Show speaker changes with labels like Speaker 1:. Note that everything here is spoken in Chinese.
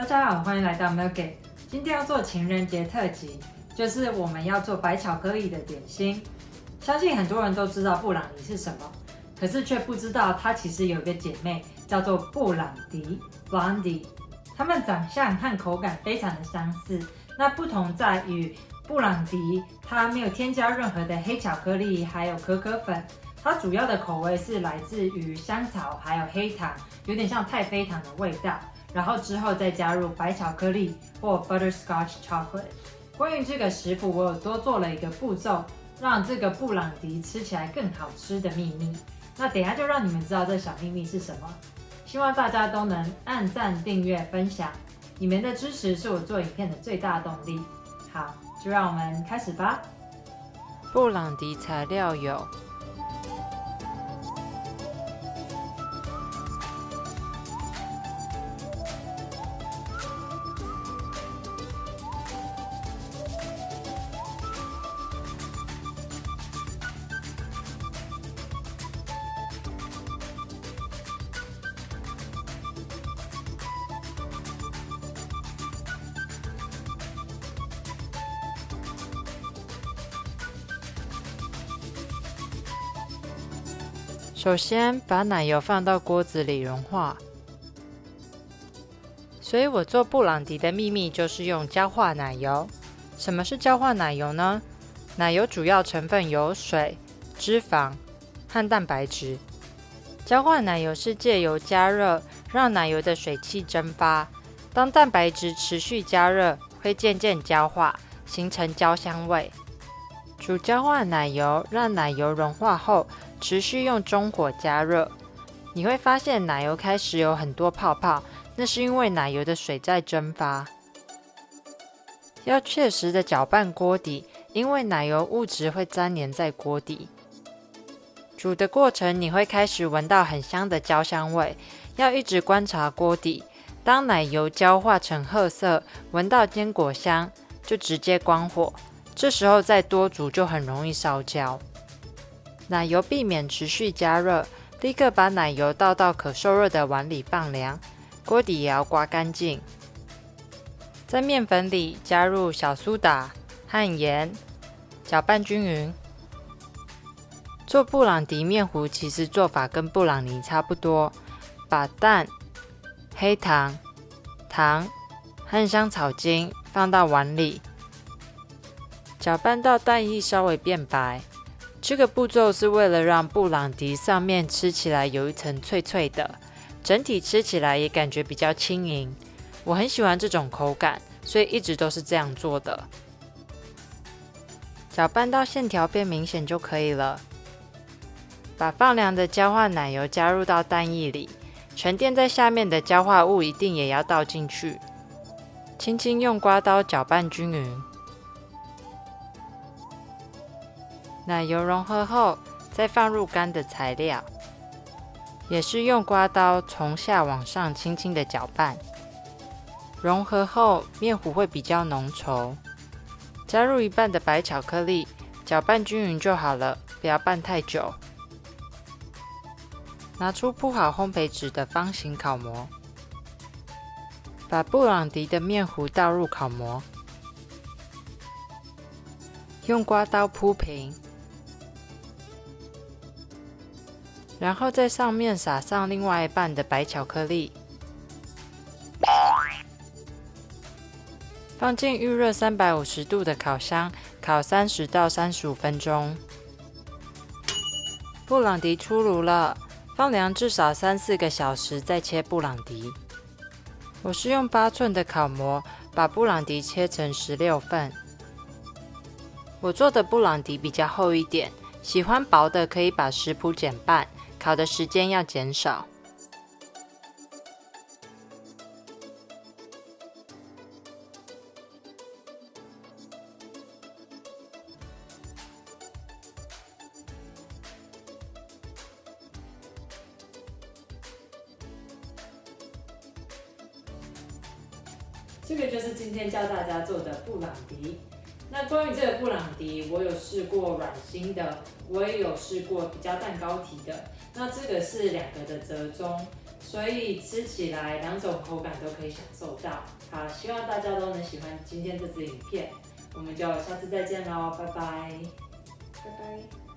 Speaker 1: 大家好，欢迎来到 Milkgate。今天要做情人节特辑，就是我们要做白巧克力的点心。相信很多人都知道布朗尼是什么，可是却不知道它其实有一个姐妹叫做布朗迪 （Blondie）。它们长相和口感非常的相似，那不同在于布朗迪它没有添加任何的黑巧克力，还有可可粉。它主要的口味是来自于香草还有黑糖，有点像太妃糖的味道。然后之后再加入白巧克力或 butterscotch chocolate。关于这个食谱，我有多做了一个步骤，让这个布朗迪吃起来更好吃的秘密。那等一下就让你们知道这小秘密是什么。希望大家都能按赞、订阅、分享，你们的支持是我做影片的最大动力。好，就让我们开始吧。
Speaker 2: 布朗迪材料有首先，把奶油放到锅子里融化。所以我做布朗迪的秘密就是用焦化奶油。什么是焦化奶油呢？奶油主要成分有水、脂肪和蛋白质。焦化奶油是借由加热让奶油的水汽蒸发，当蛋白质持续加热，会渐渐焦化，形成焦香味。煮焦化奶油，让奶油融化后，持续用中火加热，你会发现奶油开始有很多泡泡，那是因为奶油的水在蒸发。要确实的搅拌锅底，因为奶油物质会粘连在锅底。煮的过程你会开始闻到很香的焦香味，要一直观察锅底。当奶油焦化成褐色，闻到坚果香，就直接关火。这时候再多煮就很容易烧焦。奶油避免持续加热，立刻把奶油倒到可受热的碗里放凉，锅底也要刮干净。在面粉里加入小苏打和盐，搅拌均匀。做布朗迪面糊其实做法跟布朗尼差不多，把蛋、黑糖、糖和香草精放到碗里，搅拌到蛋液稍微变白。这个步骤是为了让布朗迪上面吃起来有一层脆脆的，整体吃起来也感觉比较轻盈。我很喜欢这种口感，所以一直都是这样做的。搅拌到线条变明显就可以了。把放凉的焦化奶油加入到蛋液里，沉淀在下面的焦化物一定也要倒进去，轻轻用刮刀搅拌均匀。奶油融合后，再放入干的材料，也是用刮刀从下往上轻轻的搅拌。融合后，面糊会比较浓稠。加入一半的白巧克力，搅拌均匀就好了，不要拌太久。拿出铺好烘焙纸的方形烤模，把布朗迪的面糊倒入烤模，用刮刀铺平。然后在上面撒上另外一半的白巧克力，放进预热350度的烤箱，烤30到35分钟。布朗迪出炉了，放凉至少3-4个小时再切布朗迪。我是用8寸的烤模，把布朗迪切成16份。我做的布朗迪比较厚一点，喜欢薄的可以把食谱减半。烤的时间要减少。
Speaker 1: 这个就是今天教大家做的布朗迪。那关于这个布朗迪，我有试过软心的，我也有试过比较蛋糕体的。那这个是两个的折中，所以吃起来两种口感都可以享受到。好，希望大家都能喜欢今天这支影片，我们就下次再见喽，拜拜，
Speaker 3: 拜拜。